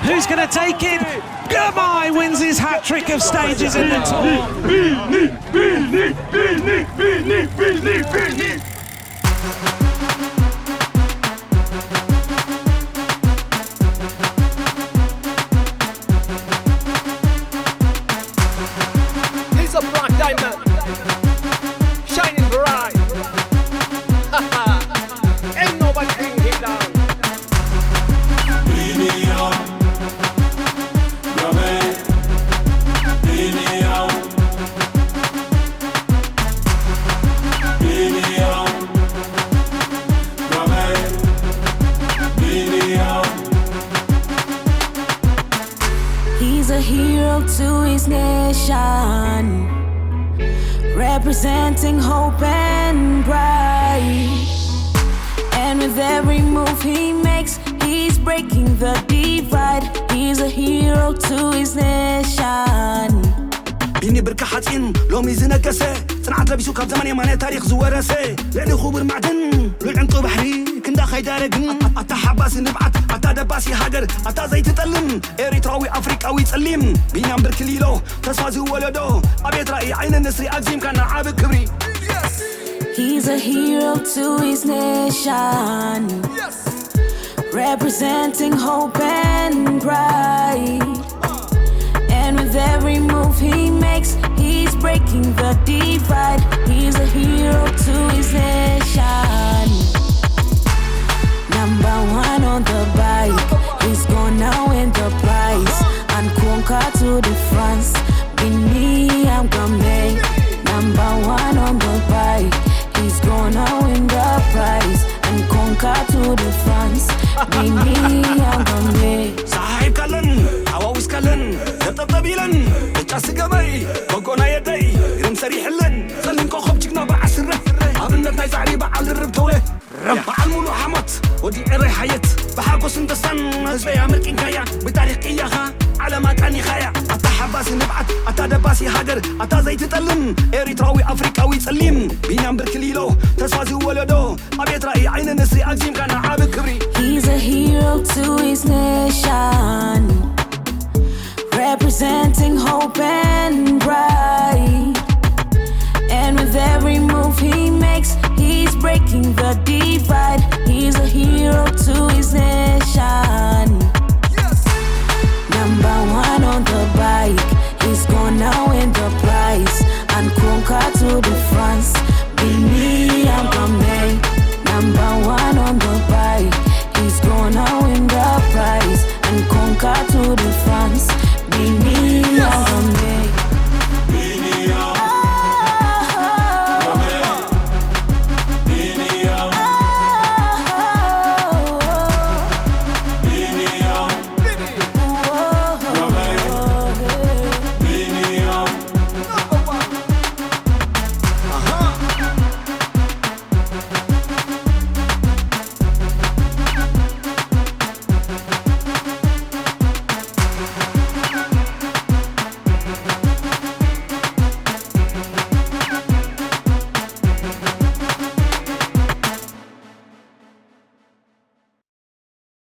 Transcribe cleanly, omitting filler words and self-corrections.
Who's going to take it? Girmay wins his hat-trick of stages in the Tour. He's a black diamond, shining bright. Ain't nobody bring him down. He's a hero to his nation, representing hope and pride. And with every move he makes, he's breaking the divide. He's a hero to his nation. بيني بركة حاتين لو ميزنا كاسة صنعت لبسو كاب زمان يماني تاريخ زوارسة لأني خبر معدن للعنق بحري كندا خيدارقن أتا حباسي نبعت أتا دباسي هاجر أتا زي تتألم إريتراوي أفريقاوي تسلم بينام بركليلو تسوازي ولدو أبيت رأي عين النسري أقزيم كان عابد كبري. He's a hero to his nation, representing hope and pride. And with every move he makes, he's breaking the divide. He's a hero to his nation. Number one on the bike, he's gonna win the prize and conquer to the France. Bini, I'm coming. Number one on the bike, he's gonna win the prize and conquer to the France. Bini, I'm coming. صاحب كلن عواوس كلن طبيلن بتاس قبي بقونا يدي رم سريح لن خلين كوخب جينا بعسره عبنا ناي زعري بعل الربتوله بعل مولو حمت ودي عري حيت بحاكوس اندسان هزبي امريكين كايا بتاريخ اياها على ما كاني خايا اتا حباسي نبعت اتا دباسي هاجر اتا زي تتألم اريتراوي افريقاوي تسلم بينام بركليلو تسوازي ولدو ابيت رأي عين النسري اقزيم كان عابد كبري. He's a hero to his nation, representing hope and